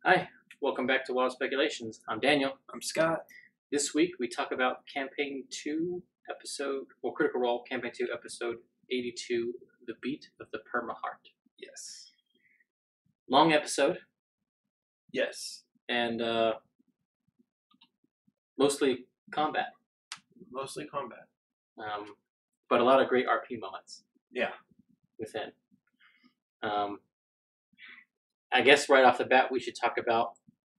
Hi, welcome back to Wild Speculations. I'm Daniel. I'm Scott. This week we talk about Campaign 2 episode, or Critical Role, Campaign 2 episode 82, The Beat of the Permaheart. Yes. Long episode, Yes. and mostly combat, Mostly combat. but a lot of great RP moments Yeah. within. I guess right off the bat we should talk about,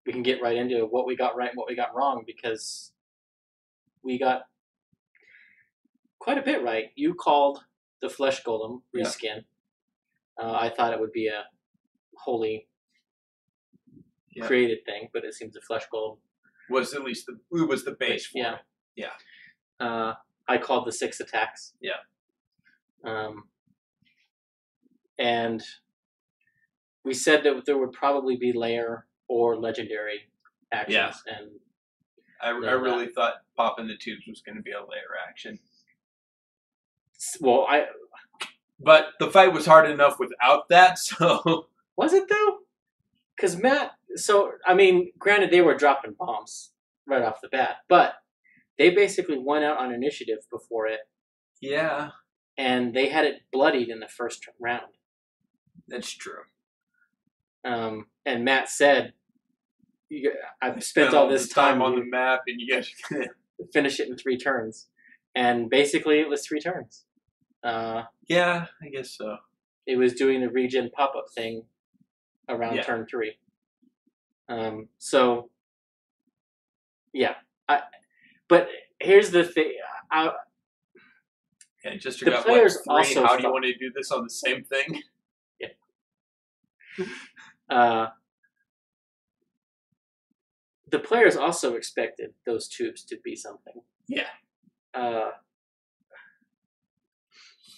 we can get right into what we got right and what we got wrong, because we got quite a bit right. You called the Flesh Golem reskin. I thought it would be a wholly created thing, but it seems the Flesh Golem was at least the base for it. Yeah. I called the 6 attacks. Yeah. And we said that there would probably be layer or legendary actions. Yeah. And I really thought popping the tubes was going to be a layer action. Well, But the fight was hard enough without that, so... Was it, though? Because Matt... So, I mean, granted, they were dropping bombs right off the bat, but they basically went out on initiative before it. Yeah. And they had it bloodied in the first round. That's true. And Matt said, I've spent all this time on the map, and you guys finish it in 3 turns. And basically, it was 3 turns. Yeah, I guess so. It was doing the regen pop-up thing around turn 3. So, yeah. But here's the thing. Just the players also how do you want to do this on the same thing? Yeah. The players also expected those tubes to be something. Yeah.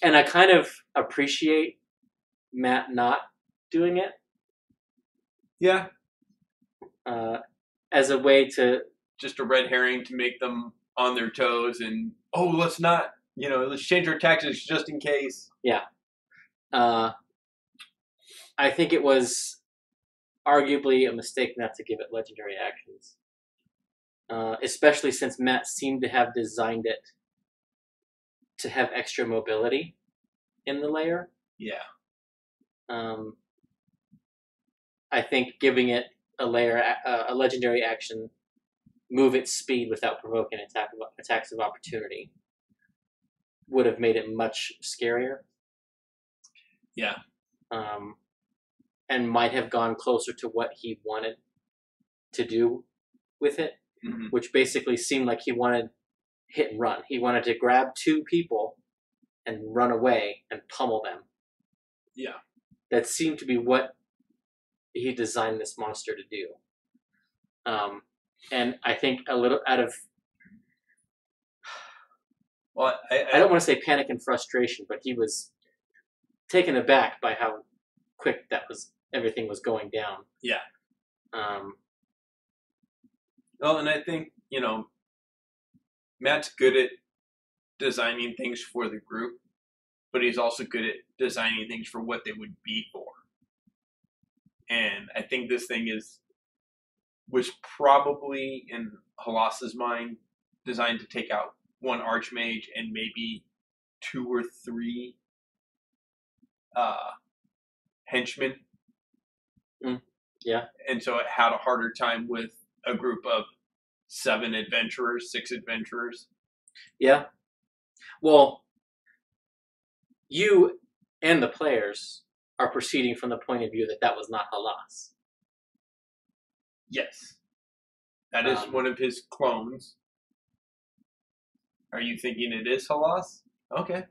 And I kind of appreciate Matt not doing it. Yeah. As a way to... Just a red herring to make them on their toes and, let's not, let's change our tactics just in case. Yeah. I think it was arguably a mistake not to give it legendary actions. Especially since Matt seemed to have designed it to have extra mobility in the layer. Yeah. I think giving it a legendary action, move its speed without provoking attacks of opportunity, would have made it much scarier. Yeah. And might have gone closer to what he wanted to do with it, which basically seemed like he wanted hit and run. He wanted to grab 2 people and run away and pummel them. Yeah. That seemed to be what he designed this monster to do. And I think a little out of... Well, I don't want to say panic and frustration, but he was taken aback by how quick everything was going down. Yeah. Well, and I think, Matt's good at designing things for the group, but he's also good at designing things for what they would be for. And I think this thing was probably, in Halas's mind, designed to take out 1 Archmage and maybe 2 or 3 henchmen. Yeah. And so it had a harder time with a group of 7 adventurers, 6 adventurers. Yeah. Well, you and the players are proceeding from the point of view that was not Halas. Yes. That is one of his clones. Are you thinking it is Halas? Okay.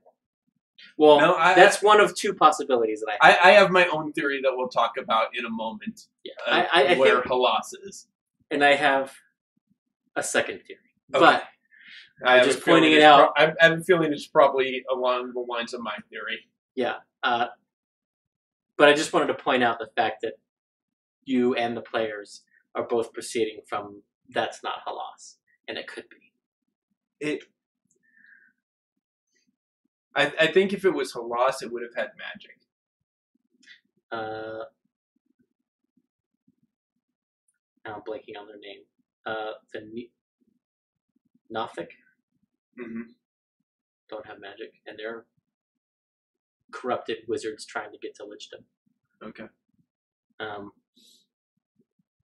Well, no, that's one of 2 possibilities that I have. I have my own theory that we'll talk about in a moment. Yeah. I where think, Halas is. And I have a second theory. Okay. But I'm just pointing it out. I have a feeling it's probably along the lines of my theory. Yeah. But I just wanted to point out the fact that you and the players are both proceeding from that's not Halas, and it could be. I think if it was Halas, it would have had magic. Now I'm blanking on their name. The Nothic don't have magic, and they're corrupted wizards trying to get to Lichdom. Okay.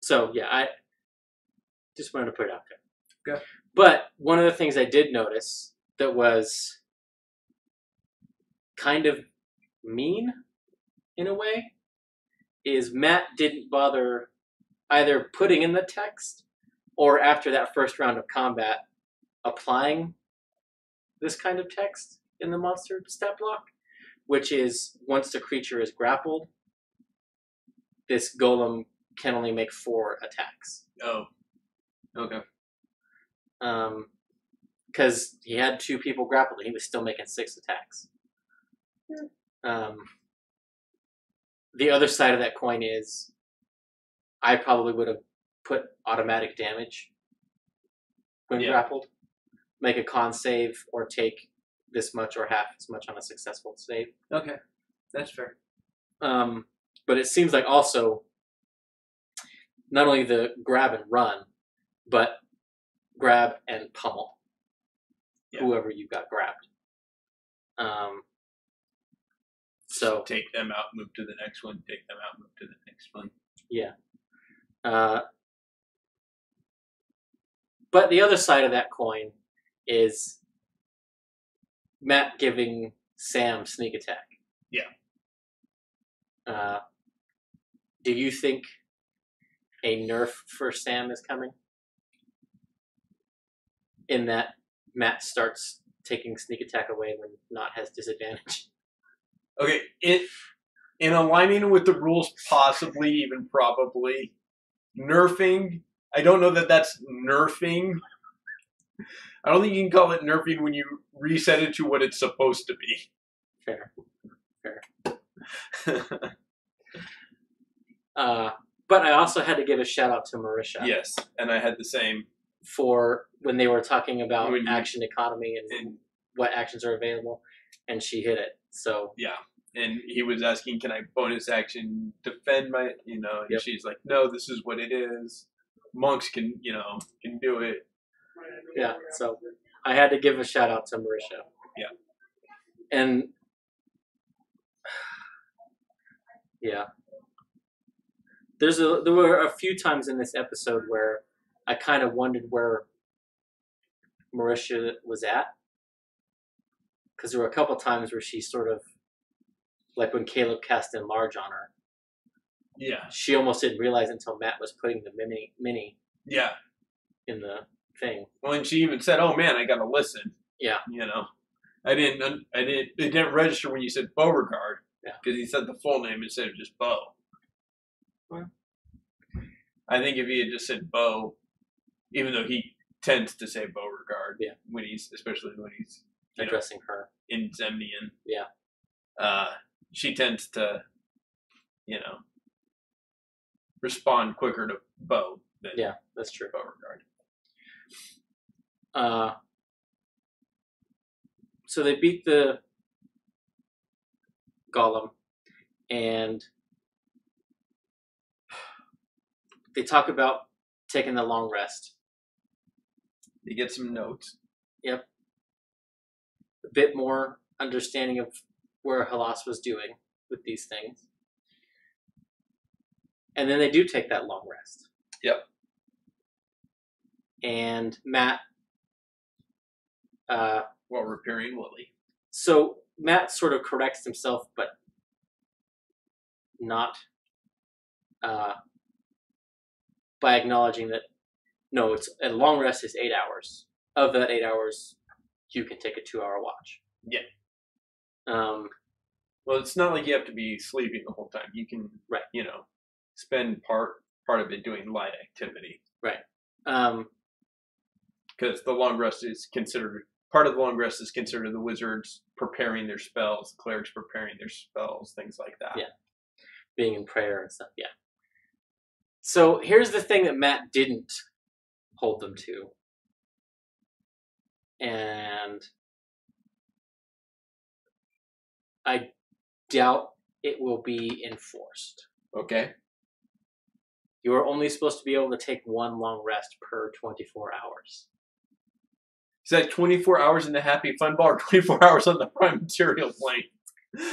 So yeah, I just wanted to put it out there. Okay. But one of the things I did notice that was kind of mean in a way is Matt didn't bother either putting in the text or after that first round of combat applying this kind of text in the monster stat block, which is once the creature is grappled, this golem can only make 4 attacks. Oh. Okay. Because he had 2 people grappled and he was still making 6 attacks. The other side of that coin is I probably would have put automatic damage when grappled. Make a con save or take this much or half as much on a successful save. Okay. That's fair. But it seems like also not only the grab and run, but grab and pummel whoever you got grabbed. So take them out, move to the next one, take them out, move to the next one. Yeah. But the other side of that coin is Matt giving Sam sneak attack. Yeah. Do you think a nerf for Sam is coming? In that Matt starts taking sneak attack away when Not has disadvantage. Okay, in aligning with the rules, possibly, even probably. Nerfing, I don't know that that's nerfing. I don't think you can call it nerfing when you reset it to what it's supposed to be. Fair. But I also had to give a shout out to Marisha. Yes, and I had the same. For when they were talking about action economy and what actions are available, and she hit it. So yeah, and he was asking, "Can I bonus action defend my?" And she's like, "No, this is what it is. Monks can do it." Yeah, so I had to give a shout out to Marisha. Yeah, and yeah, there were a few times in this episode where I kind of wondered where Marisha was at. Because there were a couple times where she sort of, like when Caleb cast Enlarge on her. Yeah. She almost didn't realize until Matt was putting the mini yeah. in the thing. Well, and she even said, "Oh man, I gotta listen." Yeah. It didn't register when you said Beauregard. Yeah. Because he said the full name instead of just Beau. Well, I think if he had just said Beau, even though he tends to say Beauregard, yeah, especially when he's addressing her in Zemnian, yeah, she tends to, respond quicker to Beau than that's true. Beauregard. So they beat the Golem, and they talk about taking the long rest. They get some notes. Yep. A bit more understanding of where Halas was doing with these things. And then they do take that long rest. Yep. And Matt... while repairing Lily. So Matt sort of corrects himself, but not by acknowledging that, no, it's a long rest is 8 hours. Of that 8 hours, you can take a 2-hour watch. Yeah. Well, it's not like you have to be sleeping the whole time. You can, spend part of it doing light activity. Right. Because the long rest is considered, part of the long rest is considered the wizards preparing their spells, the clerics preparing their spells, things like that. Yeah. Being in prayer and stuff, yeah. So here's the thing that Matt didn't hold them to. And I doubt it will be enforced. Okay. You are only supposed to be able to take one long rest per 24 hours. Is that 24 hours in the Happy Fun Ball or 24 hours on the Prime Material plane?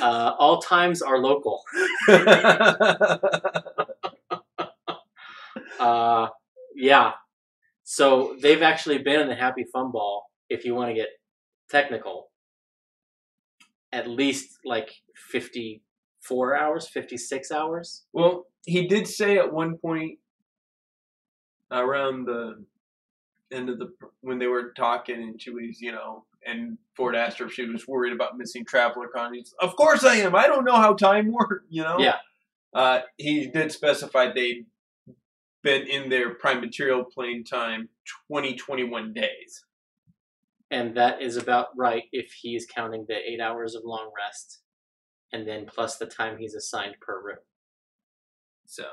All times are local. Yeah. So they've actually been in the Happy Fun Ball, if you want to get technical, at least like 54 hours, 56 hours. Well, he did say at one point around the end of when they were talking and she was, and Ford asked her if she was worried about missing travel economies. Of course I am. I don't know how time works, Yeah. He did specify they'd been in their Prime Material plane time 21 days. And that is about right if he's counting the 8 hours of long rest and then plus the time he's assigned per room. So,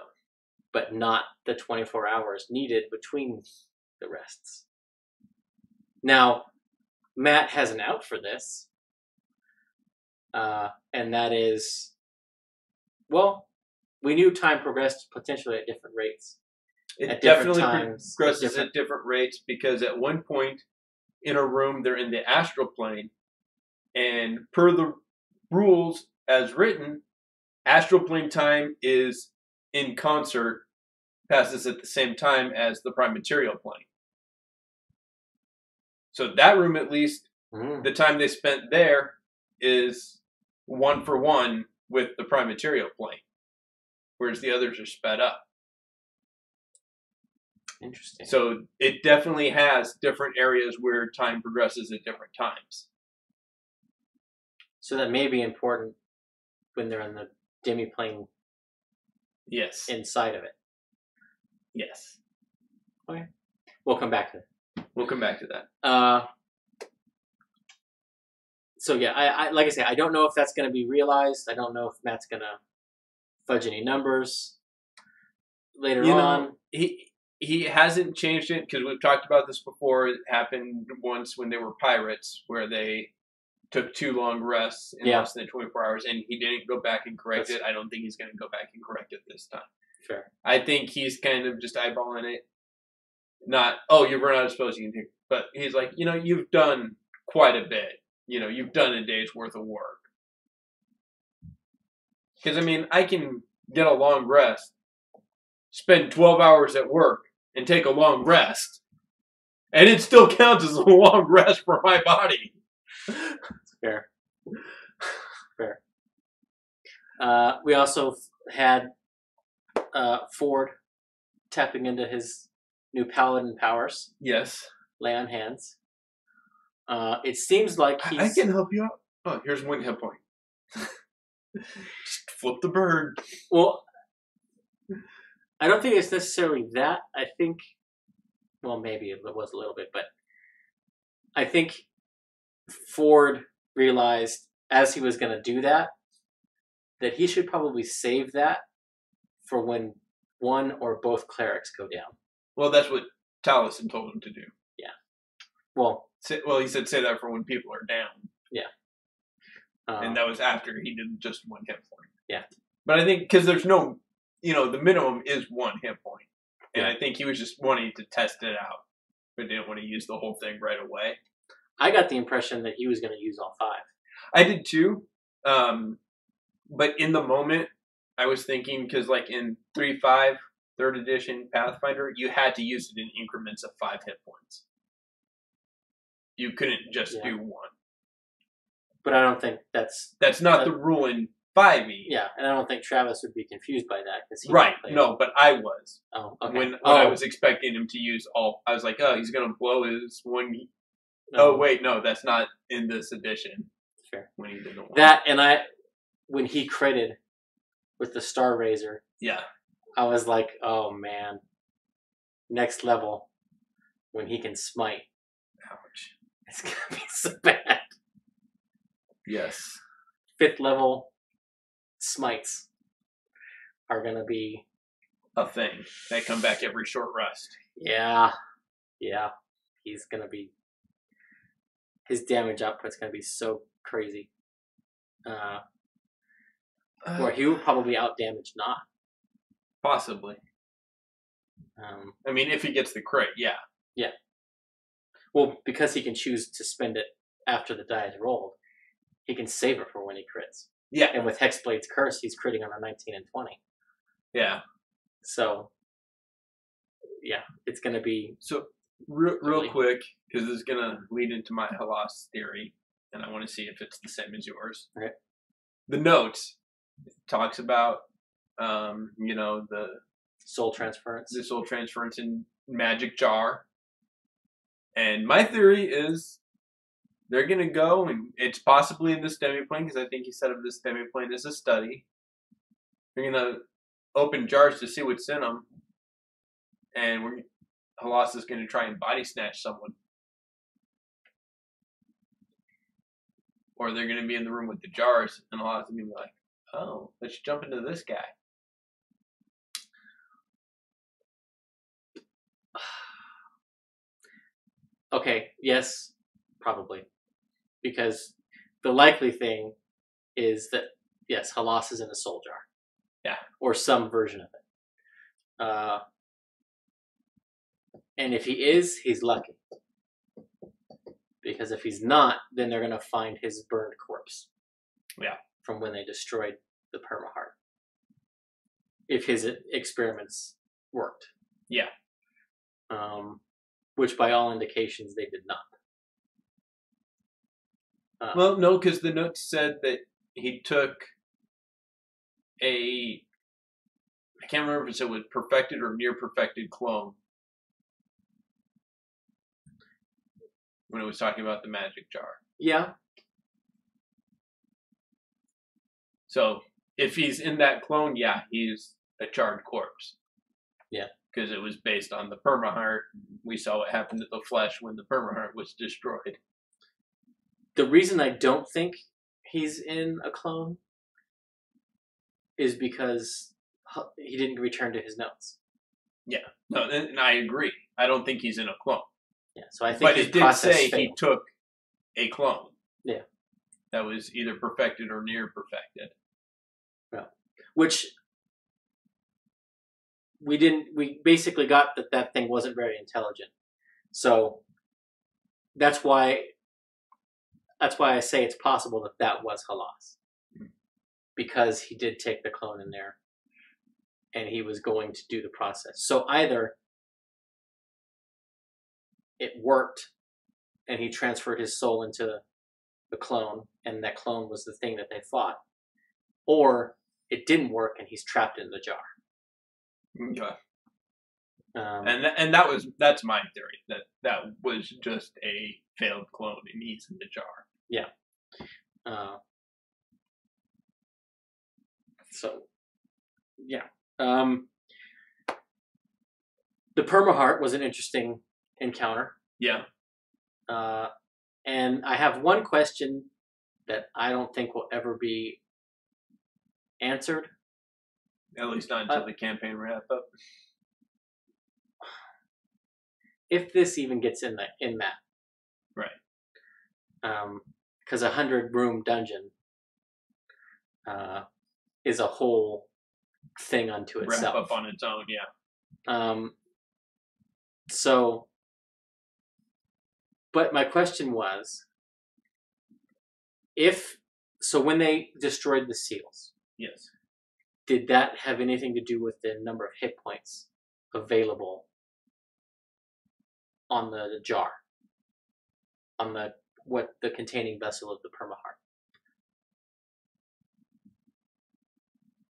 but not the 24 hours needed between the rests. Now, Matt has an out for this, and that is, well, we knew time progressed potentially at different rates. It definitely progresses at different rates because at one point in a room they're in the astral plane, and per the rules as written, astral plane time is in concert, passes at the same time as the Prime Material plane. So that room, at least, the time they spent there is 1 for 1 with the Prime Material plane, whereas the others are sped up. Interesting. So it definitely has different areas where time progresses at different times. So that may be important when they're in the demi-plane. Yes. Inside of it. Yes. Okay. We'll come back to that. We'll come back to that. So yeah, I like I say, I don't know if that's going to be realized. I don't know if Matt's going to fudge any numbers later on. He hasn't changed it because we've talked about this before. It happened once when they were pirates, where they took 2 long rests in less than 24 hours, and he didn't go back and correct it. I don't think he's going to go back and correct it this time. Fair. I think he's kind of just eyeballing it. Not, oh, you've run out of spells, you can take. But he's like, you've done quite a bit. You've done a day's worth of work. Because, I can get a long rest, spend 12 hours at work, and take a long rest, and it still counts as a long rest for my body. Fair. Fair. We also had Ford tapping into his new paladin powers. Yes. Lay on hands. It seems like I can help you out. Oh, here's 1 hit point. Just flip the bird. Well, I don't think it's necessarily that. I think, well, maybe it was a little bit, but I think Ford realized as he was going to do that he should probably save that for when one or both clerics go down. Well, that's what Taliesin told him to do. Yeah. Well, he said say that for when people are down. Yeah. And that was after he did just 1 hit point. Yeah. But I think because there's no, the minimum is 1 hit point. And I think he was just wanting to test it out, but didn't want to use the whole thing right away. I got the impression that he was going to use all 5. I did too. But in the moment, I was thinking, because like in 3.5, 3rd edition Pathfinder, you had to use it in increments of 5 hit points. You couldn't just do 1. But I don't think that's not the rule in 5e. Yeah, and I don't think Travis would be confused by that because right. No, but I was. Oh, okay. When I was expecting him to use all, I was like, oh, he's gonna blow his 1. Oh wait, no, that's not in this edition. Fair. When he did the 1. That and when he critted with the Star Razor. Yeah. I was like, oh man, next level when he can smite. Ouch. It's gonna be so bad. Yes. 5th level smites are gonna be a thing. They come back every short rest. Yeah. He's gonna be. His damage output's gonna be so crazy. Or he will probably out damage not. Possibly. I mean, if he gets the crit, yeah. Yeah. Well, because he can choose to spend it after the die is rolled, he can save it for when he crits. Yeah. And with Hexblade's Curse, he's critting on a 19 and 20. Yeah. So, yeah, it's going to be... So, real quick, because this is going to lead into my Halas theory, and I want to see if it's the same as yours. Okay. The notes talks about, you know, the soul transference. The soul transference in Magic Jar. And my theory is they're going to go, and it's possibly in this demiplane, because I think he set up this demiplane as a study. They're going to open jars to see what's in them, and Halas is going to try and body snatch someone. Or they're going to be in the room with the jars, and Halas is going to be like, oh, let's jump into this guy. Okay, yes, probably. Because the likely thing is that, yes, Halas is in a soul jar. Yeah. Or some version of it. And if he is, he's lucky. Because if he's not, then they're going to find his burned corpse. Yeah. From when they destroyed the Permaheart. If his experiments worked. Yeah. Which by all indications they did not. Well, no, because the notes said that he took I can't remember if it was perfected or near perfected clone. When it was talking about the magic jar. Yeah. So, if he's in that clone, yeah, he's a charred corpse. Yeah. Because it was based on the Permaheart. We saw what happened to the flesh when the Permaheart was destroyed. The reason I don't think he's in a clone is because he didn't return to his notes. Yeah. No, and I agree. I don't think he's in a clone. Yeah, so I think but it did say failed. He took a clone. Yeah. That was either perfected or near perfected. Yeah. Which we basically got that thing wasn't very intelligent. So that's why I say it's possible that was Halas. Because he did take the clone in there and he was going to do the process. So either it worked and he transferred his soul into the clone and that clone was the thing that they fought, or it didn't work and he's trapped in the jar. Okay. And that's my theory, that was just a failed clone and he's in the jar. Yeah. So, yeah. The Permaheart was an interesting encounter. Yeah. And I have one question that I don't think will ever be answered. At least not until the campaign wrap up. If this even gets in that. Right. Because 100-room dungeon is a whole thing unto itself. Wrap up on its own, yeah. So, but my question was, when they destroyed the seals, yes, did that have anything to do with the number of hit points available on the jar, on the containing vessel of the Permaheart?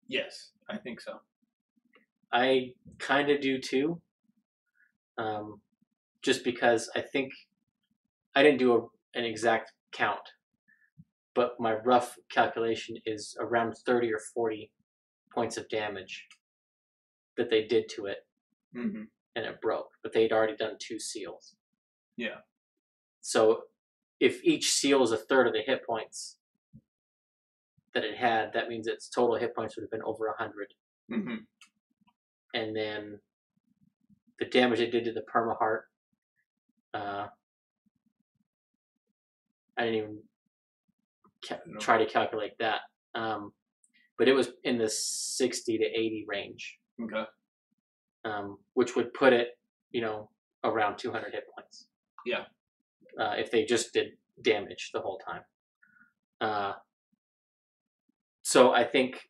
Yes, I think so. I kind of do too. Just because I think I didn't do an exact count, but my rough calculation is around 30 or 40 points of damage that they did to it, and it broke. But they'd already done 2 seals. Yeah. So if each seal is a third of the hit points that it had, that means its total hit points would have been over 100. Mm-hmm. And then the damage it did to the Permaheart, I didn't even try to calculate that. But it was in the 60 to 80 range. Okay. which would put it, around 200 hit points. Yeah. If they just did damage the whole time. So I think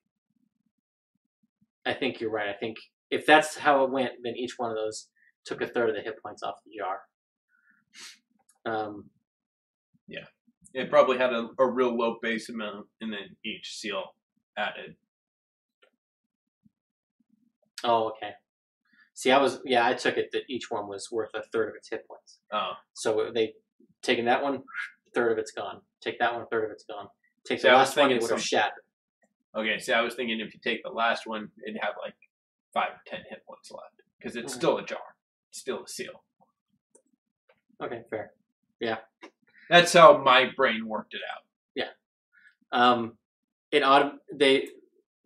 you're right. I think if that's how it went, then each one of those took a third of the hit points off the jar. Yeah. It probably had a real low base amount, and then each seal added. Oh, okay. See, I took it that each one was worth a third of its hit points. Oh. So they taken that one, a third of it's gone. Take that one, a third of it's gone. Take the last one, it would have shattered. Okay, so I was thinking if you take the last one, it'd have like 5 or 10 hit points left. Because it's still a jar. It's still a seal. Okay, fair. Yeah. That's how my brain worked it out. Yeah.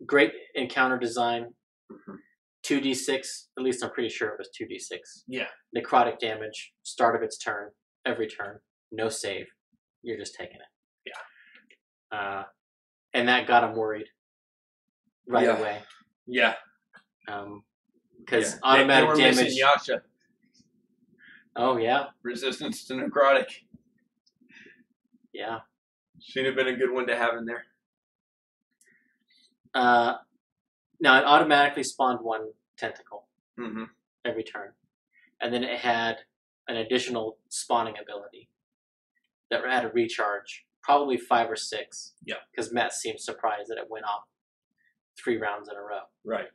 Great encounter design. 2d6, at least I'm pretty sure it was 2d6. Yeah. Necrotic damage, start of its turn, every turn, no save. You're just taking it. Yeah. And that got him worried right away. Yeah. Because automatic they were damage. Missing Yasha. Oh, yeah. Resistance to necrotic. Yeah. Should have been a good one to have in there. Now, it automatically spawned one tentacle every turn. And then it had an additional spawning ability that had a recharge, probably 5 or 6. Yeah. Because Matt seemed surprised that it went off 3 rounds in a row. Right.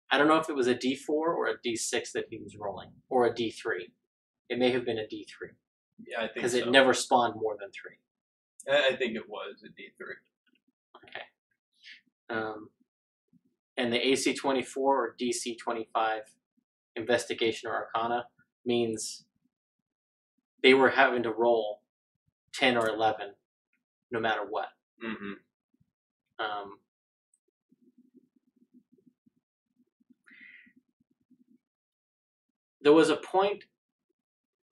I don't know if it was a D4 or a D6 that he was rolling, or a D3. It may have been a D3. Yeah, I think so. Because it never spawned more than 3. I think it was a D3. Okay. And the AC-24 or DC-25 investigation or arcana means they were having to roll 10 or 11 no matter what. There was a point,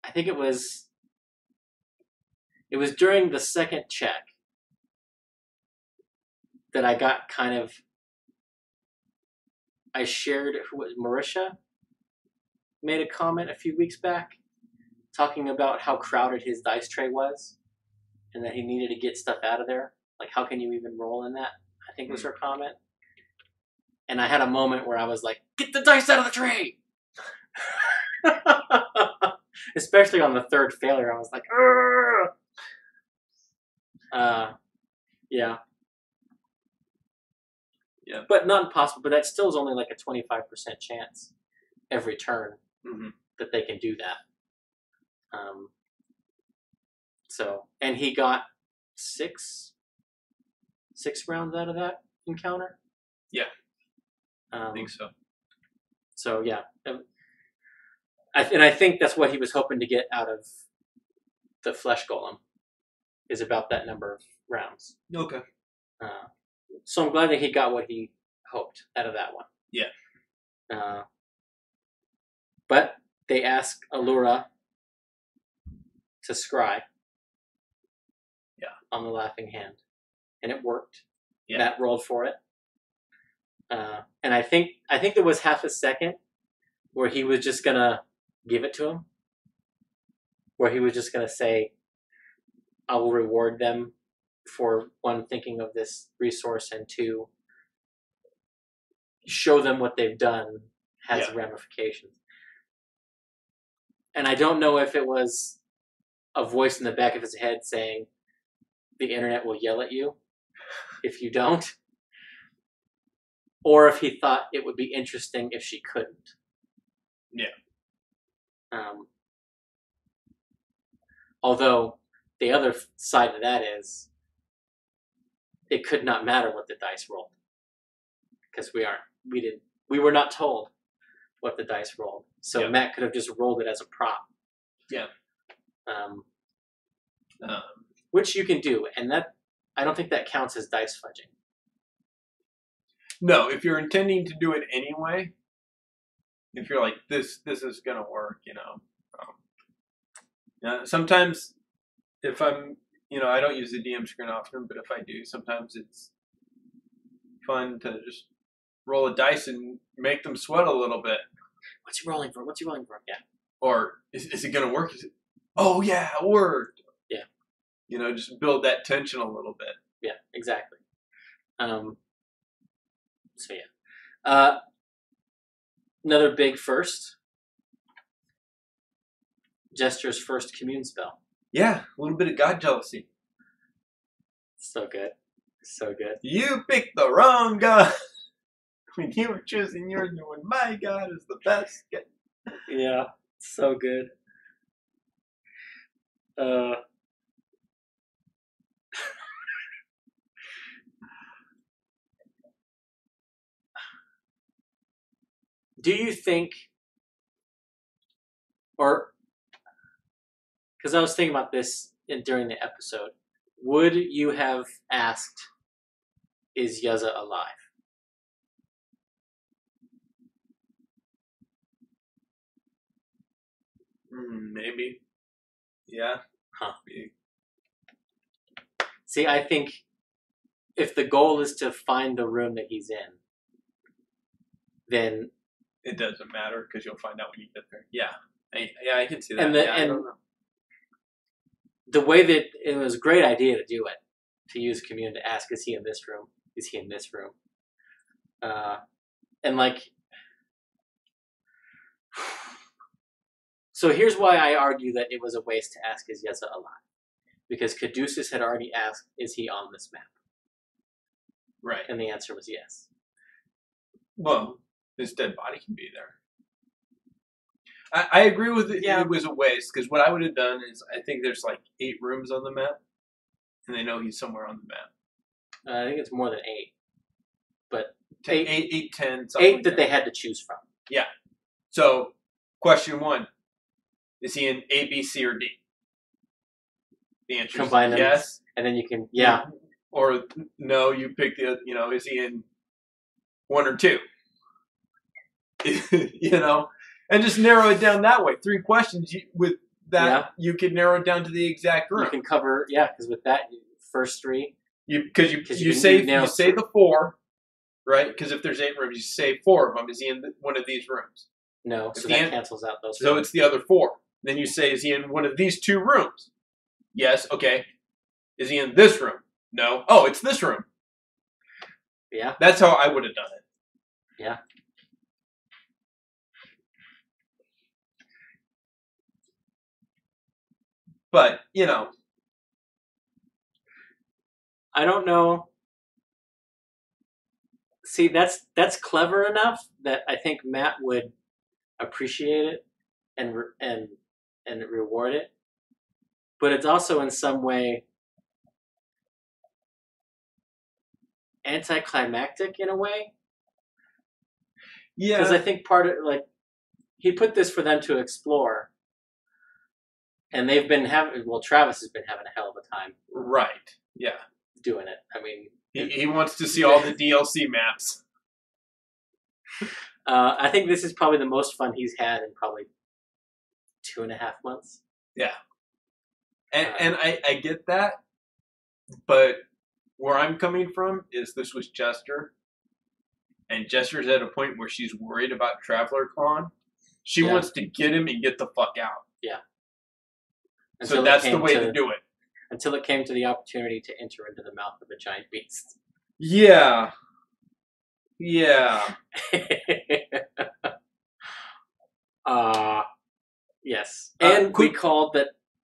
I think it was during the second check that I got I shared, Marisha made a comment a few weeks back talking about how crowded his dice tray was and that he needed to get stuff out of there. Like, how can you even roll in that? I think was her comment. And I had a moment where I was like, get the dice out of the tray! Especially on the third failure, I was like, yeah. Yeah. But not impossible, but that still is only like a 25% chance every turn that they can do that. And he got 6 rounds out of that encounter. Yeah. I think so. So, yeah. I think that's what he was hoping to get out of the flesh golem, is about that number of rounds. Okay. So I'm glad that he got what he hoped out of that one. Yeah. But they asked Allura to scry. Yeah. On the laughing hand, and it worked. Yeah. Matt rolled for it. And I think there was half a second where he was just gonna give it to him, where he was just gonna say, "I will reward them for, 1, thinking of this resource, and 2, show them what they've done has ramifications." And I don't know if it was a voice in the back of his head saying, the internet will yell at you if you don't, or if he thought it would be interesting if she couldn't. Yeah. Although the other side of that is, it could not matter what the dice rolled, because we were not told what the dice rolled. So Matt could have just rolled it as a prop. Yeah. Which you can do, and that, I don't think that counts as dice fudging. No, if you're intending to do it anyway, if you're like, this is gonna work, sometimes if I'm, I don't use the DM screen often, but if I do, sometimes it's fun to just roll a dice and make them sweat a little bit. What's he rolling for? What's he rolling for? Yeah. Or is it going to work? Oh yeah, it worked. Yeah. You know, just build that tension a little bit. Yeah, exactly. So yeah. Another big first. Jester's first commune spell. Yeah, a little bit of god jealousy. So good. So good. You picked the wrong god. When you were choosing yours, knowing my god is the best. Yeah, so good. Do you think, or because I was thinking about this during the episode, would you have asked, "Is Yeza alive?" Maybe. Yeah. Huh. See, I think if the goal is to find the room that he's in, then it doesn't matter because you'll find out when you get there. Yeah. I can see that. And I don't know. The way that it was a great idea to do it, to use commune to ask, "Is he in this room? Is he in this room?" And like, so here's why I argue that it was a waste to ask, "Is Yeza alive?" Because Caduceus had already asked, "Is he on this map?" Right. And the answer was yes. Well, his dead body can be there. I agree with it. Yeah. It was a waste because what I would have done is I think there's like 8 rooms on the map, and they know he's somewhere on the map. I think it's more than 8, but 8, 10, 8 that they had to choose from. Yeah. So, question 1: is he in A, B, C, or D? The answer is yes, and then you can or no. You pick the is he in 1 or 2? You know. And just narrow it down that way. 3 questions with that you can narrow it down to the exact room. You can cover because with that first 3 you say the 4, right? Because if there's 8 rooms, you say 4 of them. Is he in one of these rooms? No, so that cancels out those. So it's the other 4. Then you say, is he in one of these 2 rooms? Yes. Okay. Is he in this room? No. Oh, it's this room. Yeah. That's how I would have done it. Yeah. But, I don't know. See, that's clever enough that I think Matt would appreciate it and reward it. But it's also in some way anticlimactic in a way. Yeah. Because I think part of he put this for them to explore. And they've been Travis has been having a hell of a time. Right. Yeah. Doing it. I mean, he wants to see all the DLC maps. I think this is probably the most fun he's had in probably 2.5 months. Yeah. And I get that, but where I'm coming from is this was Jester, and Jester's at a point where she's worried about Traveler Con. She wants to get him and get the fuck out. Yeah. So that's the way to do it. Until it came to the opportunity to enter into the mouth of a giant beast. Yeah. Yeah. Yes. And we called that,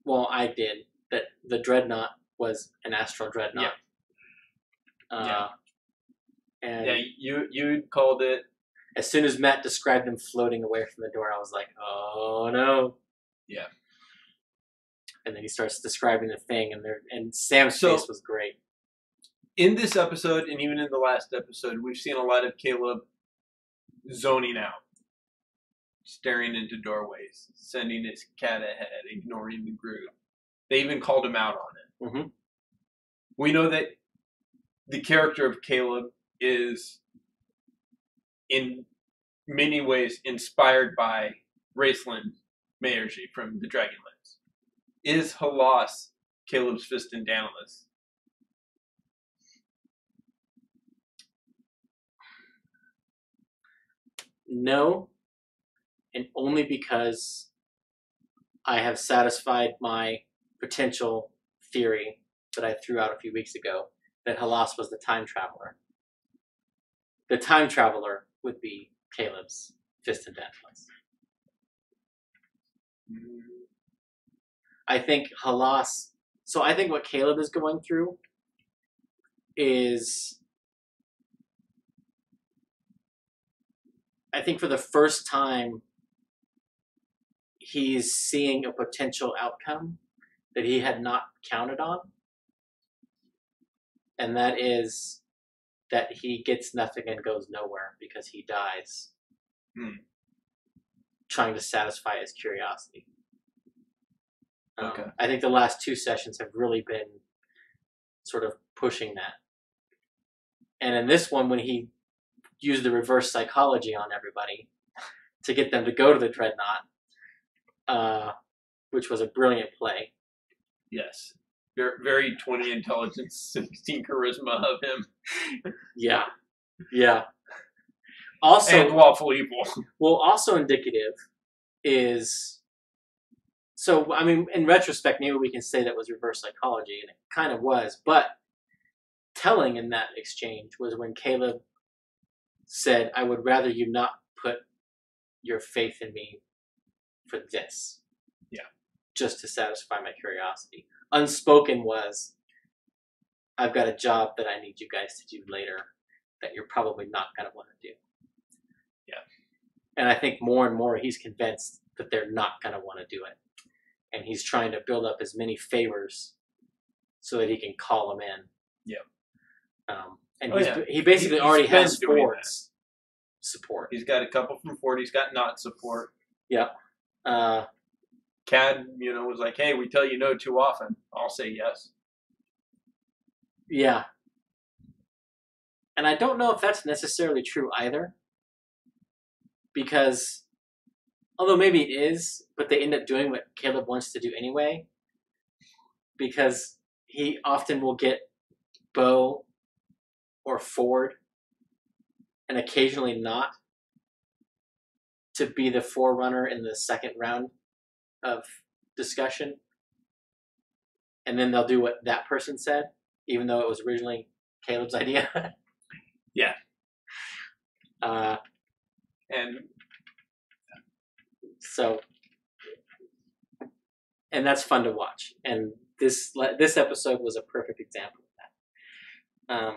I did, that the Dreadnought was an astral Dreadnought. Yeah. And you called it. As soon as Matt described him floating away from the door, I was like, oh no. Yeah. And then he starts describing the thing, and Sam's face was great. In this episode, and even in the last episode, we've seen a lot of Caleb zoning out, staring into doorways, sending his cat ahead, ignoring the group. They even called him out on it. Mm-hmm. We know that the character of Caleb is, in many ways, inspired by Raceland Mayerji from the Dragonlance. Is Halas Caleb's fist in Daedalus? no, and only because I have satisfied my potential theory that I threw out a few weeks ago that Halas was the time traveler. The time traveler would be Caleb's Fist and Daedalus. I think Halas. So I think what Caleb is going through is, I think for the first time, he's seeing a potential outcome that he had not counted on. And that is that he gets nothing and goes nowhere because he dies trying to satisfy his curiosity. Okay. I think the last two sessions have really been sort of pushing that. And in this one, when he used the reverse psychology on everybody to get them to go to the Dreadnought, which was a brilliant play. Yes. Very 20 intelligence, 16 charisma of him. Yeah. Yeah. Also, and lawful evil. Well, also indicative is, so, I mean, in retrospect, maybe we can say that was reverse psychology, and it kind of was, but telling in that exchange was when Caleb said, I would rather you not put your faith in me for this. Yeah. Just to satisfy my curiosity. Unspoken was, I've got a job that I need you guys to do later that you're probably not going to want to do. Yeah. And I think more and more he's convinced that they're not going to want to do it. And he's trying to build up as many favors so that he can call them in. Yeah. And he basically already has Ford's support. He's got a couple from Ford. He's got not support. Yep. Cad, was like, hey, we tell you no too often. I'll say yes. Yeah. And I don't know if that's necessarily true either. Because, although maybe it is, but they end up doing what Caleb wants to do anyway. Because he often will get Bo or Ford, and occasionally not, to be the forerunner in the second round of discussion. And then they'll do what that person said, even though it was originally Caleb's idea. Yeah. And that's fun to watch. And this episode was a perfect example of that.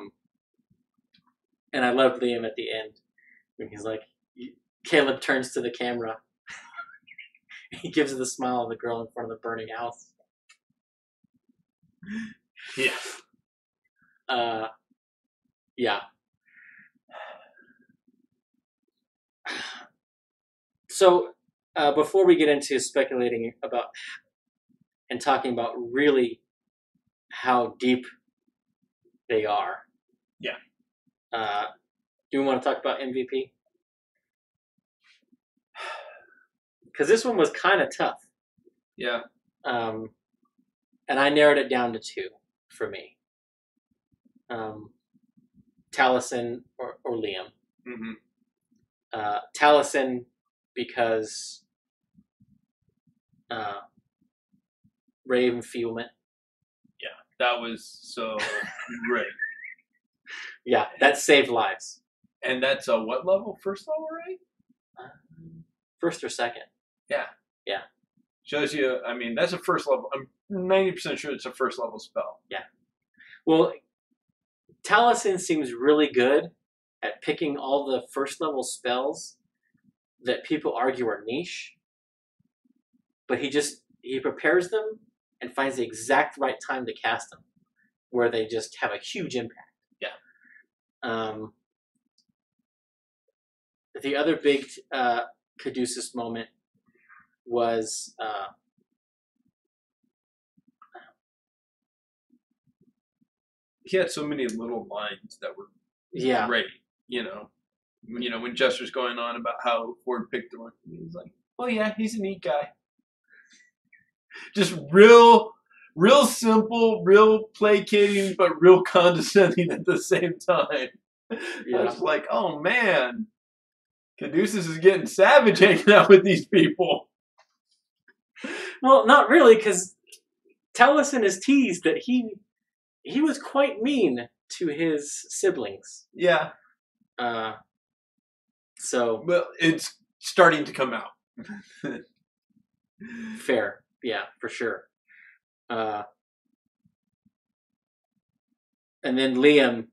And I loved Liam at the end when he's like, Caleb turns to the camera. He gives the smile of the girl in front of the burning house. Yeah. Yeah. So, before we get into speculating about and talking about really how deep they are. Yeah. Do we want to talk about MVP? Because this one was kind of tough. Yeah. And I narrowed it down to two for me. Taliesin or Liam. Mm-hmm. Taliesin because Rave Enfeeblement. Yeah, that was so great. Yeah, that saved lives. And that's a what level? First level, right? First or second. Yeah. Yeah. Shows you, I mean, that's a first level. I'm 90% sure it's a first level spell. Yeah. Well, Taliesin seems really good at picking all the first level spells that people argue are niche. But he prepares them and finds the exact right time to cast them, where they just have a huge impact. Yeah. The other big Caduceus moment was he had so many little lines that were great. When Jester's going on about how Ford picked the one, he's like, "Oh yeah, he's a neat guy." Just real simple, real placating, but real condescending at the same time. Yeah. I was like, oh man. Caduceus is getting savage hanging out with these people. Well, not really, because Taliesin is teased that he was quite mean to his siblings. Yeah. So. Well, it's starting to come out. Fair. Yeah, for sure. And then Liam,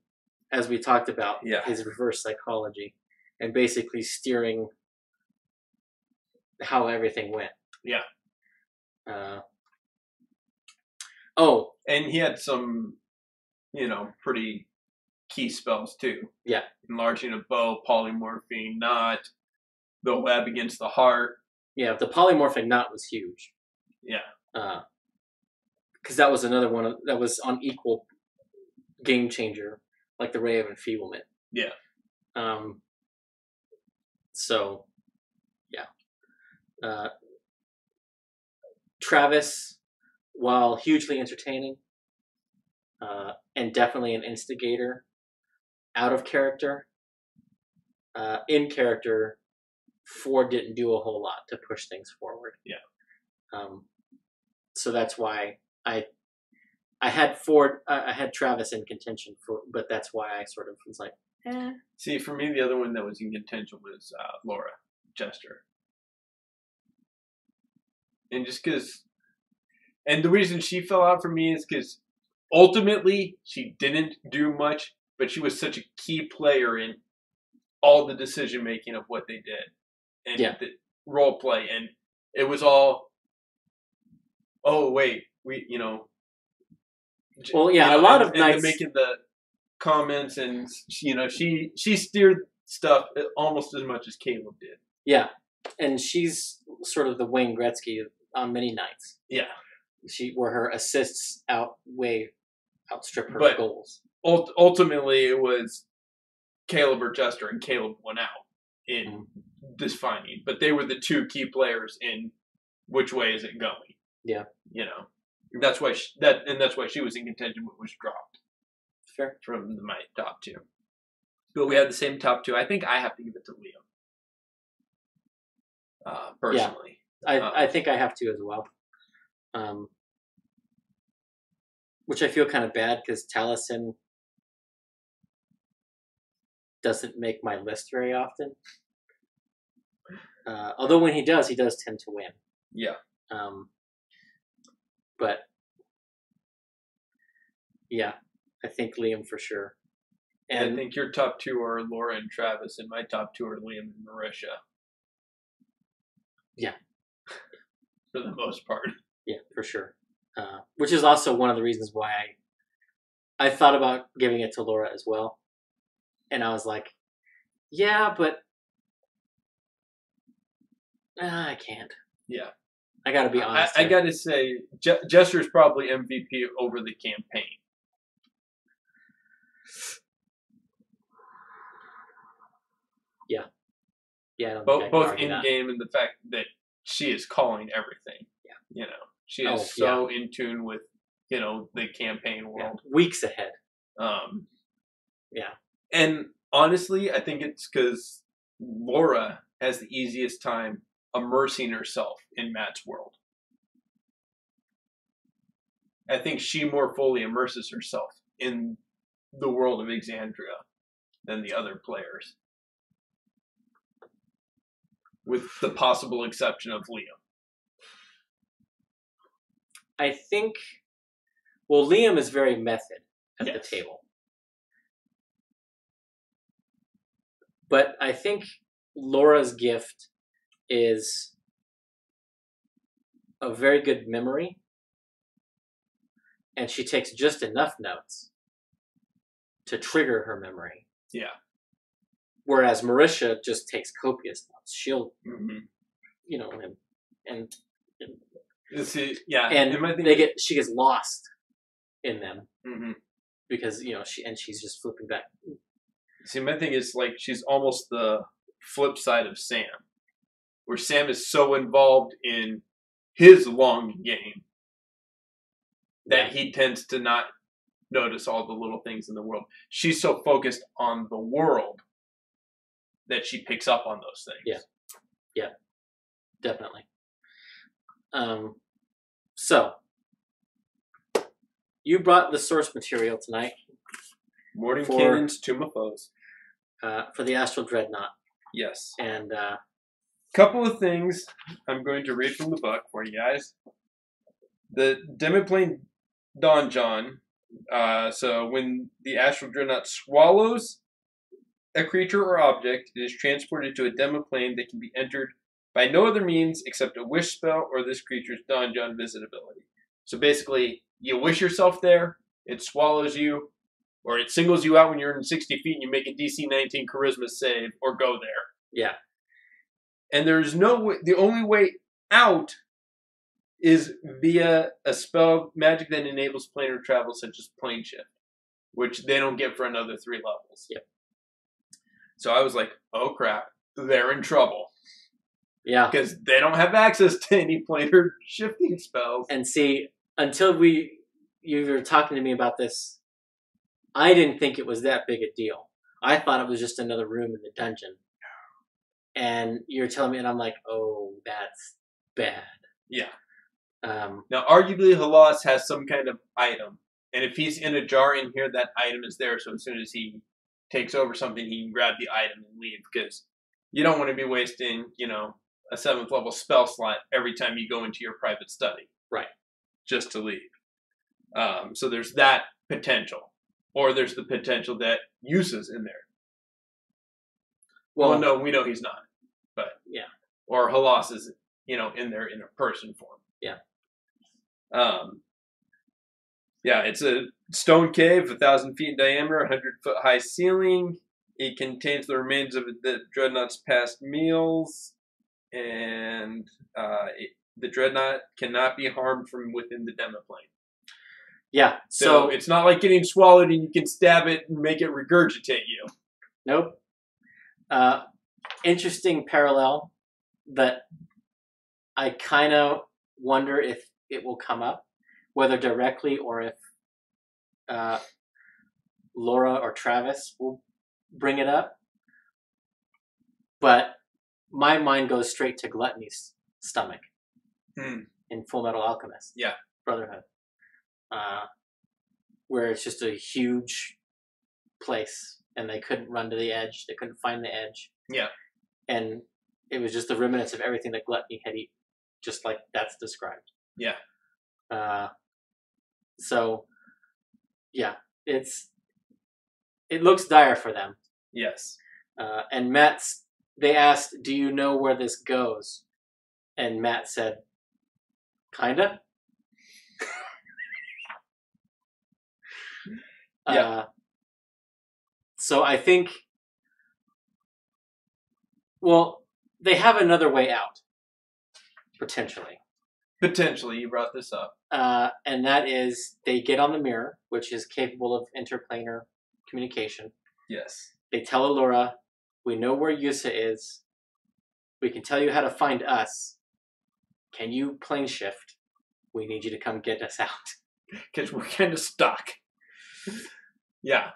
as we talked about, his reverse psychology and basically steering how everything went. Yeah. And he had some, pretty key spells too. Yeah. Enlarging a bow, polymorphing knot, the web against the heart. Yeah, the polymorphic knot was huge. Yeah. Because that was another one that was on equal game changer, like the Ray of Enfeeblement. Yeah. So, yeah. Travis, while hugely entertaining, and definitely an instigator, out of character, in character, Ford didn't do a whole lot to push things forward. Yeah. So that's why I had Ford, I had Travis in contention but that's why I sort of was like, eh. See, for me, the other one that was in contention was Laura Jester. And just because, and the reason she fell out for me is because ultimately she didn't do much, but she was such a key player in all the decision making of what they did and the role play, and it was all, oh wait, we, well, yeah, a lot of nights making the comments, and she steered stuff almost as much as Caleb did. Yeah, and she's sort of the Wayne Gretzky on many nights. Yeah, where her assists outstrip her goals. Ultimately, it was Caleb or Jester, and Caleb went out in this finding. But they were the two key players in which way is it going. Yeah, that's why that's why she was in contention, but was dropped. Fair. From my top two. But we have the same top two. I think I have to give it to Liam. Personally. Yeah, I think I have to as well. Which I feel kind of bad because Taliesin doesn't make my list very often. Although when he does tend to win. Yeah. But yeah, I think Liam for sure. And I think your top two are Laura and Travis, and my top two are Liam and Marisha. Yeah. For the most part. Yeah, for sure. Which is also one of the reasons why I thought about giving it to Laura as well. And I was like, yeah, but I can't. Yeah. I gotta be honest. I gotta say, Jester's probably MVP over the campaign. Yeah. Yeah. Both in game and the fact that she is calling everything. Yeah. She is so in tune with, the campaign world. Yeah. Weeks ahead. Yeah. And honestly, I think it's because Laura has the easiest time immersing herself in Matt's world. I think she more fully immerses herself in the world of Exandria than the other players. With the possible exception of Liam. I think, Liam is very method at the table. But I think Laura's gift is a very good memory, and she takes just enough notes to trigger her memory. Yeah. Whereas Marisha just takes copious notes. She'll, and see, yeah, and she gets lost in them because she's just flipping back. See, my thing is she's almost the flip side of Sam, where Sam is so involved in his long game that he tends to not notice all the little things in the world. She's so focused on the world that she picks up on those things. Yeah, definitely. So you brought the source material tonight. Morning Cannons to my foes. For the Astral Dreadnought. Yes. And couple of things I'm going to read from the book for you guys. The Demiplane Donjon. So when the Astral Dreadnought swallows a creature or object, it is transported to a demiplane that can be entered by no other means except a wish spell or this creature's donjon visitability. So basically, you wish yourself there, it swallows you, or it singles you out when you're in 60 feet and you make a DC 19 Charisma save, or go there. Yeah. And there's no way, the only way out is via a spell magic that enables planar travel, such as plane shift, which they don't get for another 3 levels. Yep. So I was like, oh crap, they're in trouble. Yeah. Because they don't have access to any planar shifting spells. And see, until you were talking to me about this, I didn't think it was that big a deal. I thought it was just another room in the dungeon. And you're telling me, and I'm like, oh, that's bad. Yeah. Now, arguably, Halas has some kind of item. And if he's in a jar in here, that item is there. So as soon as he takes over something, he can grab the item and leave. Because you don't want to be wasting, a 7th level spell slot every time you go into your private study. Right. Just to leave. So there's that potential. Or there's the potential that Yusa's in there. Well, no, we know he's not. But yeah. Or Halas is, in there in a person form. Yeah. Yeah, it's a stone cave, 1,000 feet in diameter, 100-foot high ceiling. It contains the remains of the Dreadnought's past meals, and the Dreadnought cannot be harmed from within the demiplane. Yeah, so it's not like getting swallowed and you can stab it and make it regurgitate you. Nope. Interesting parallel that I kind of wonder if it will come up, whether directly or if Laura or Travis will bring it up. But my mind goes straight to Gluttony's stomach in Full Metal Alchemist. Yeah. Brotherhood. Where it's just a huge place and they couldn't run to the edge. They couldn't find the edge. Yeah. And it was just the remnants of everything that Gluttony had eaten, just like that's described. Yeah. So, yeah, it looks dire for them. Yes. And they asked, do you know where this goes? And Matt said, kinda. Yeah. So I think, well, they have another way out, potentially. Potentially, you brought this up. And that is they get on the mirror, which is capable of interplanar communication. Yes. They tell Allura, we know where Yusa is. We can tell you how to find us. Can you plane shift? We need you to come get us out. Because we're kind of stuck. Yeah.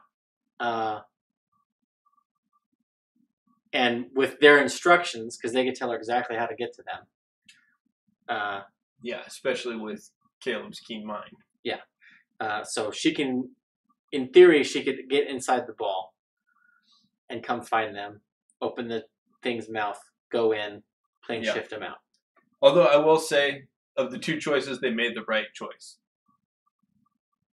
And with their instructions, because they can tell her exactly how to get to them. Yeah, especially with Caleb's keen mind. Yeah. So she can, in theory, she could get inside the ball and come find them, open the thing's mouth, go in, plane shift them out. Although I will say, of the 2 choices, they made the right choice.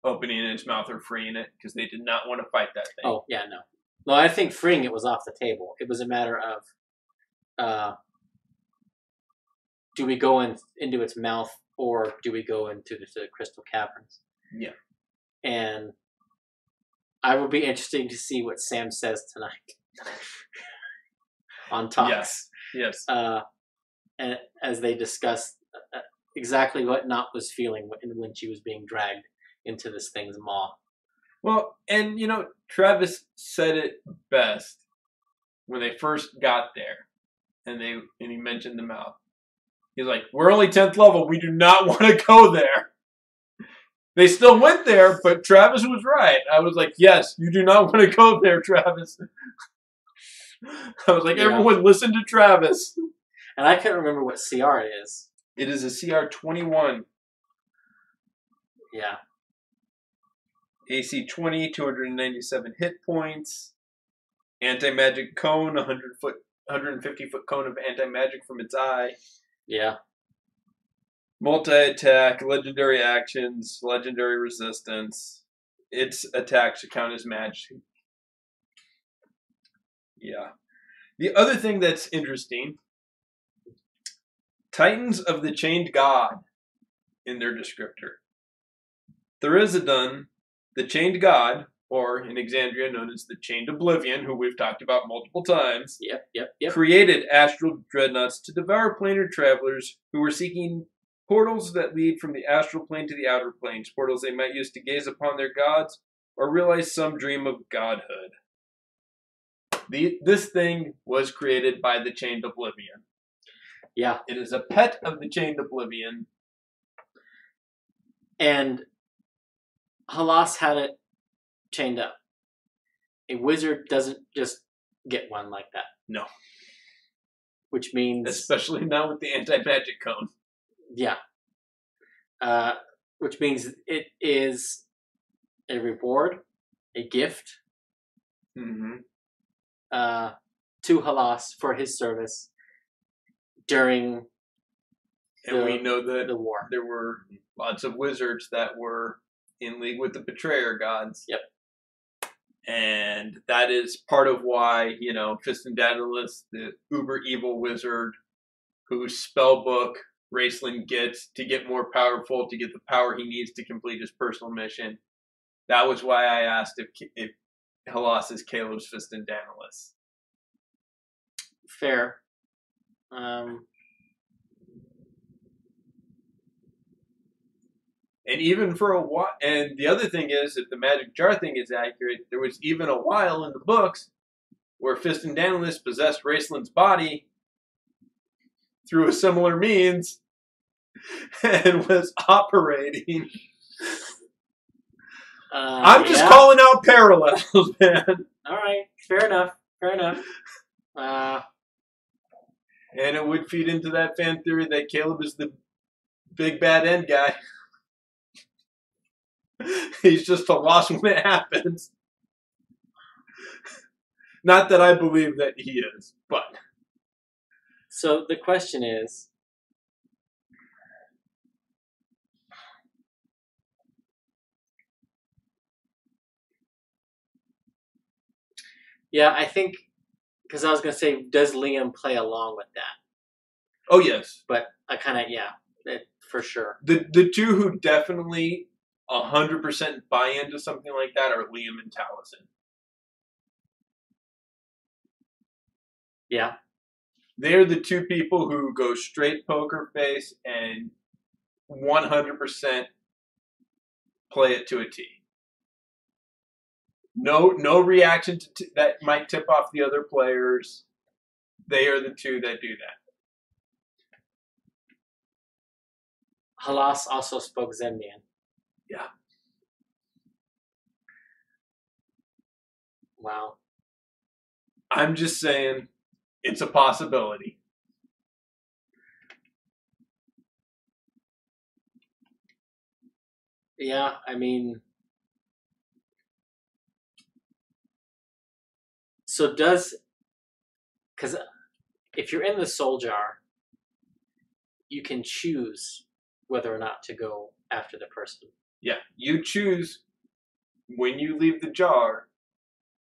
Opening its mouth or freeing it, because they did not want to fight that thing. Oh, yeah, no. No, I think freeing it was off the table. It was a matter of, do we go into its mouth or do we go into the crystal caverns? Yeah. And I will be interested to see what Sam says tonight on Talks. Yes. And as they discuss exactly what Knot was feeling when she was being dragged into this thing's maw. Well, and Travis said it best when they first got there, and he mentioned the mouth. He's like, "We're only 10th level. We do not want to go there." They still went there, but Travis was right. I was like, "Yes, you do not want to go there, Travis." I was like, Yeah. everyone listen to Travis. And I can't remember what CR is. It is a CR 21. Yeah. AC 20, 297 hit points. Anti-magic cone, 150-foot cone of anti-magic from its eye. Yeah. Multi-attack, legendary actions, legendary resistance. Its attacks count as magic. Yeah. The other thing that's interesting, Titans of the Chained God in their descriptor. Therizadon, the Chained God, or in Exandria known as the Chained Oblivion, who we've talked about multiple times, Yep. created astral dreadnoughts to devour planar travelers who were seeking portals that lead from the astral plane to the outer planes, portals they might use to gaze upon their gods or realize some dream of godhood. This thing was created by the Chained Oblivion. Yeah. It is a pet of the Chained Oblivion. And Halas had it chained up. A wizard doesn't just get one like that. No. Which means... Especially now with the anti-magic cone. Yeah. Which means it is a reward, a gift, to Halas for his service during we know that the war. There were lots of wizards that were in league with the Betrayer gods. Yep. And that is part of why, Fistendanelis, the uber evil wizard whose spell book Raceland gets to get more powerful, to get the power he needs to complete his personal mission. That was why I asked if Halas is Caleb's Fistendanelis. Fair. And even for a while, and the other thing is, if the magic jar thing is accurate, there was even a while in the books where Fistendanelis possessed Raceland's body through a similar means and was operating. I'm just calling out parallels, man. All right, fair enough. And it would feed into that fan theory that Caleb is the big bad end guy. He's just a loss when it happens. Not that I believe that he is, but... So the question is... Yeah, I think... Because I was going to say, does Liam play along with that? Oh, yes. But I kind of, for sure. The two who definitely 100% buy into something like that are Liam and Taliesin. Yeah. They're the two people who go straight poker face and 100% play it to a T. No reaction that might tip off the other players. They are the two that do that. Halas also spoke Zemnian. Yeah. Wow. I'm just saying, it's a possibility. Yeah, I mean... So does... Because if you're in the soul jar, you can choose whether or not to go after the person. Yeah, you choose when you leave the jar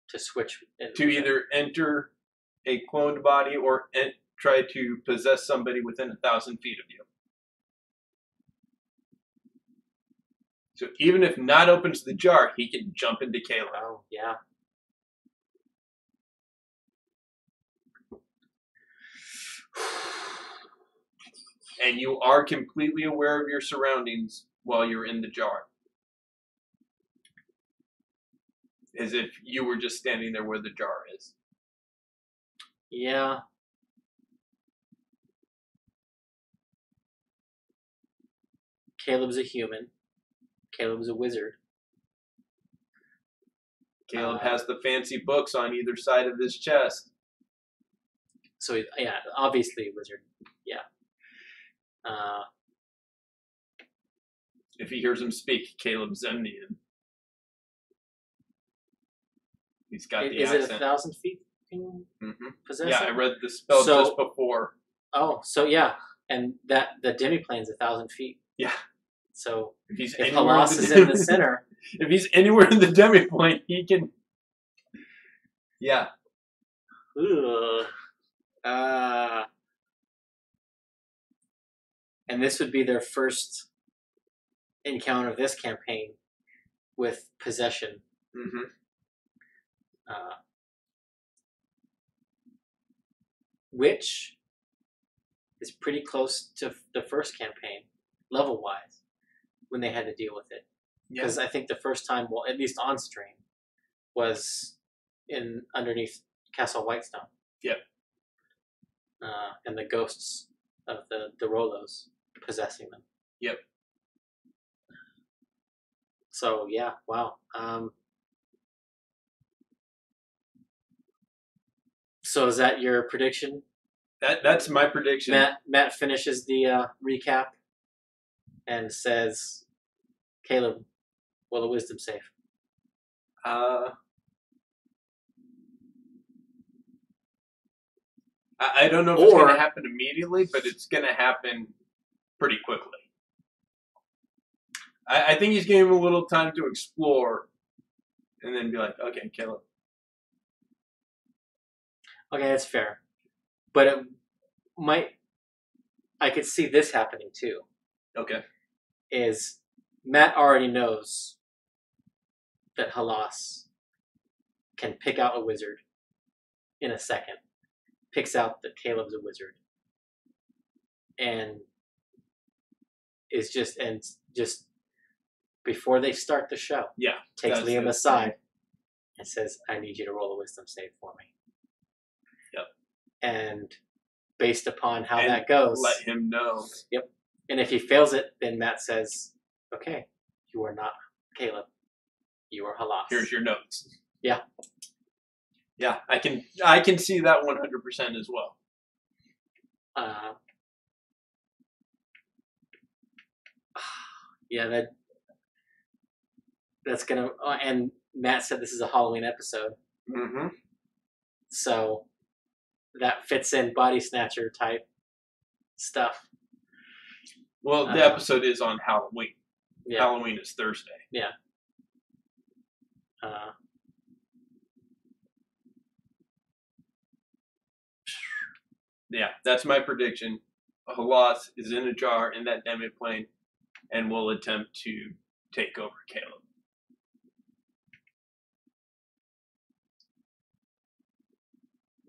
to switch to either enter a cloned body or try to possess somebody within 1,000 feet of you. So even if Nod opens the jar, he can jump into Caleb. Oh, yeah. And you are completely aware of your surroundings while you're in the jar. As if you were just standing there where the jar is. Yeah. Caleb's a human. Caleb's a wizard. Caleb has the fancy books on either side of his chest. So yeah, obviously wizard. Yeah. If he hears him speak, Caleb's Zemnian. He's got the is accent. it 1,000 feet can possess Yeah, it? I read the spell just before. Oh, so yeah, and that the demiplane's 1,000 feet. Yeah. So if Halas is in the center, if he's anywhere in the demiplane, he can. Yeah. Ugh. And this would be their first encounter of this campaign with possession. Which is pretty close to the first campaign, level-wise, when they had to deal with it. Because I think the first time, well, at least on stream, was in underneath Castle Whitestone. Yep. And the ghosts of the Rolos possessing them. Yep. So yeah, wow. So is that your prediction? That's my prediction. Matt finishes the recap and says, "Caleb, will the wisdom save?" I don't know if it's going to happen immediately, but it's going to happen pretty quickly. I think he's giving him a little time to explore, and then be like, "Okay, Caleb." Okay, that's fair, but it might. I could see this happening too. Okay. Is Matt already knows that Halas can pick out a wizard in a second. Picks out that Caleb's a wizard, and is just before they start the show, takes Liam aside and says, "I need you to roll a wisdom save for me." Yep. And based upon how that goes, let him know. Yep. And if he fails it, then Matt says, "Okay, you are not Caleb. You are Halas. Here's your notes." Yeah. Yeah, I can see that 100% as well. Yeah, that's gonna. And Matt said this is a Halloween episode, so that fits in body snatcher type stuff. Well, the episode is on Halloween. Yeah. Halloween is Thursday. Yeah. Yeah, that's my prediction. Halas is in a jar in that demiplane and will attempt to take over Caleb.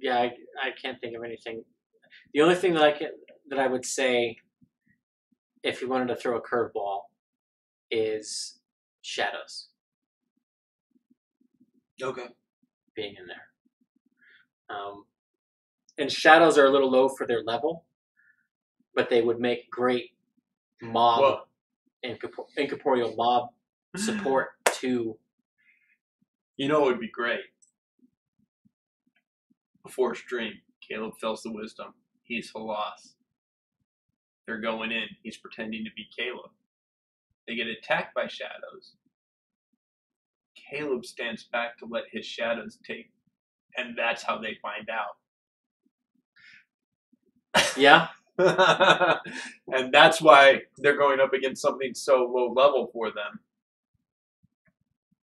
Yeah, I can't think of anything. The only thing that I would say, if you wanted to throw a curveball, is shadows. Okay. Being in there. And shadows are a little low for their level, but they would make great mob, incorporeal mob support to... You know what would be great? Before stream, Caleb fails the wisdom. He's Halas. They're going in. He's pretending to be Caleb. They get attacked by shadows. Caleb stands back to let his shadows take, and that's how they find out. Yeah. And that's why they're going up against something so low level for them.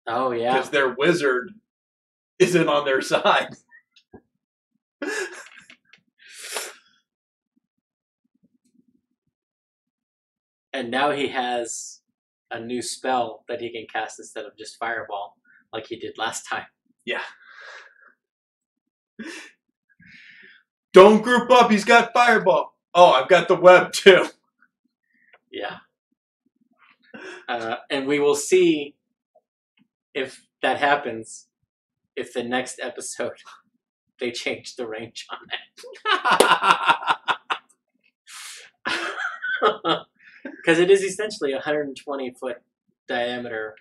Oh, yeah. Because their wizard isn't on their side. And now he has a new spell that he can cast instead of just Fireball, like he did last time. Yeah. Don't group up, he's got Fireball. Oh, I've got the web too. Yeah. And we will see if that happens, if the next episode they change the range on it. Because it is essentially a 120-foot diameter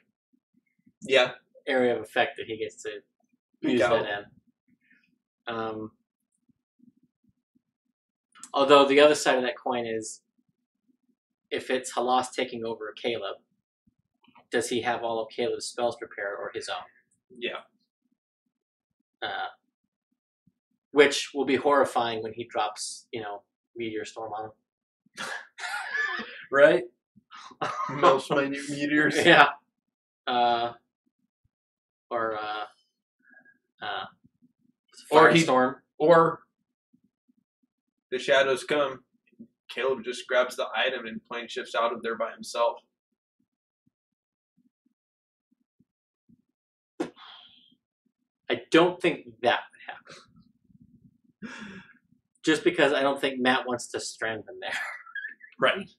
area of effect that he gets to use that in. Although the other side of that coin is, if it's Halas taking over Caleb, does he have all of Caleb's spells prepared or his own? Yeah. Which will be horrifying when he drops, Meteor Storm on him. Right? Most minute meteors. Yeah. Firestorm. Or the shadows come. Caleb just grabs the item and plane shifts out of there by himself. I don't think that would happen. Just because I don't think Matt wants to strand them there. Right.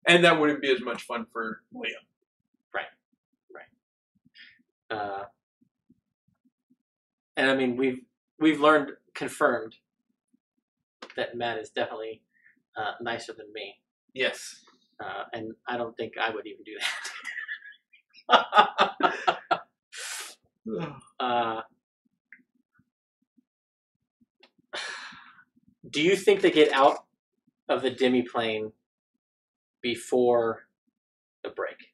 And that wouldn't be as much fun for Liam. Right. And I mean, we've learned, confirmed, that Matt is definitely nicer than me. Yes. And I don't think I would even do that. Do you think they get out of the demi-plane before the break?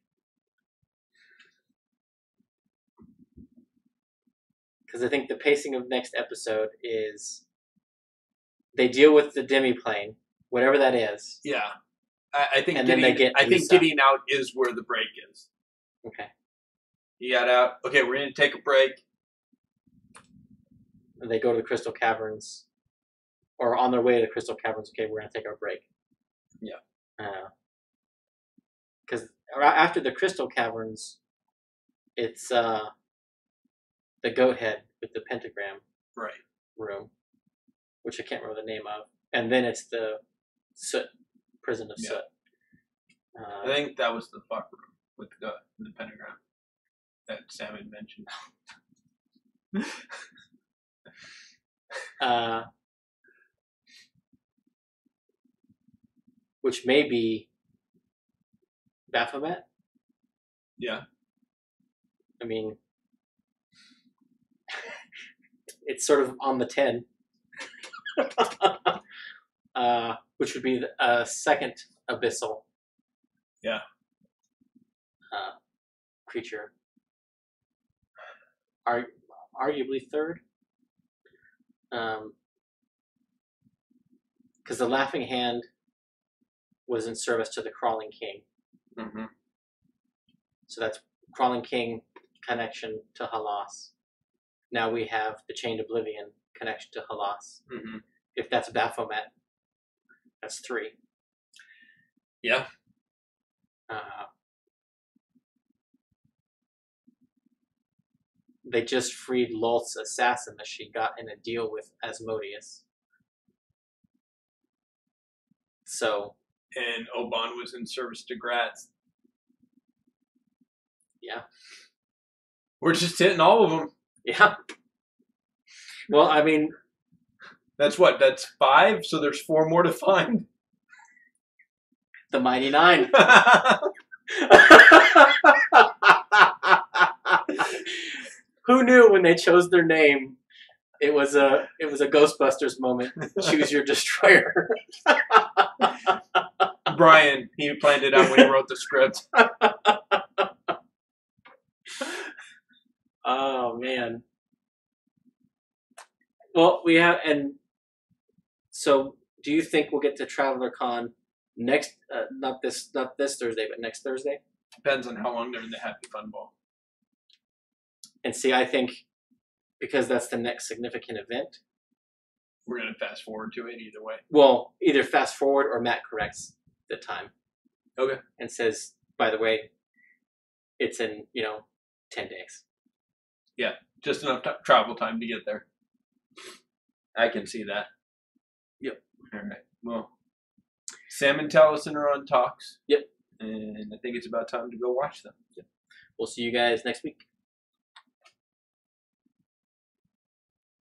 Because I think the pacing of next episode is they deal with the demi-plane, whatever that is. Yeah. I think and then they get getting out is where the break is. Okay. You got out. Okay, we're going to take a break. And they go to the Crystal Caverns. Or on their way to the Crystal Caverns, okay, we're going to take our break. Yeah. Because after the Crystal Caverns, it's the goat head with the pentagram room, which I can't remember the name of. And then it's the Soot, Prison of Soot. I think that was the fuck room with the pentagram that Sam had mentioned. Which may be Baphomet. Yeah. I mean, it's sort of on the 10. Which would be the second abyssal. Yeah. Creature. Arguably third. Because the Laughing Hand was in service to the Crawling King. Mm-hmm. So that's Crawling King connection to Halas. Now we have the Chained Oblivion connection to Halas. Mm-hmm. If that's Baphomet, that's 3. Yeah. They just freed Lolth's assassin that she got in a deal with Asmodeus. So. And Oban was in service to Graz. Yeah. We're just hitting all of them. Yeah. Well, I mean. That's 5, so there's 4 more to find. The Mighty 9. Who knew when they chose their name, it was a Ghostbusters moment. Choose your destroyer. Brian, he planned it out when he wrote the script. Oh man. Well, we have, and so do you think we'll get to Traveler Con next? Not this Thursday, but next Thursday. Depends on how long they're in the Happy Fun Ball. And see, I think because that's the next significant event, we're going to fast forward to it either way. Well, either fast forward or Matt corrects the time. Okay. And says, by the way, it's in, 10 days. Yeah, just enough travel time to get there. I can see that. Yep. All right. Well, Sam and Taliesin are on Talks. Yep. And I think it's about time to go watch them. Yep. We'll see you guys next week.